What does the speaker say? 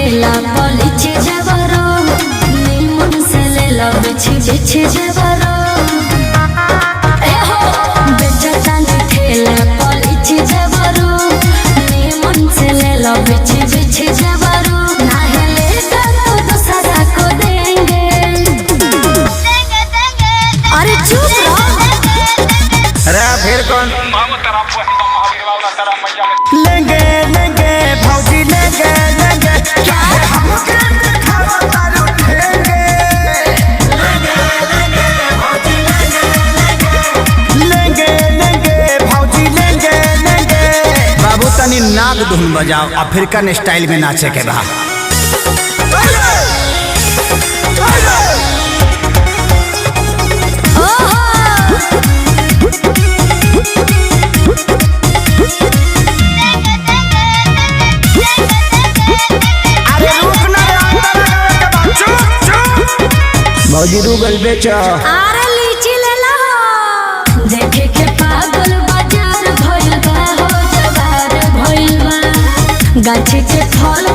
ठेला पलिचे जबरो नीमन से लेला बिछे बिछे जबरो ए हो बेचता ने ठेला पलिचे जबरो नीमन से लेला बिछे बिछे जबरो ना लेगा तो दूसरा को देंगे अरे चुप रहो अरे फिर कौन लेंगे लेंगे भौजी लेंगे लेंगे क्या लेंगे लेंगे भौजी लेंगे लेंगे। बाबू तनी नाग धुन बजाओ अफ्रीकन स्टाइल में नाचे के बा। भौजी रूगल बेचो अरे लीची ले लो देखे के पागल बाजार भइल बा हो जवार भइल बा गाछी के फल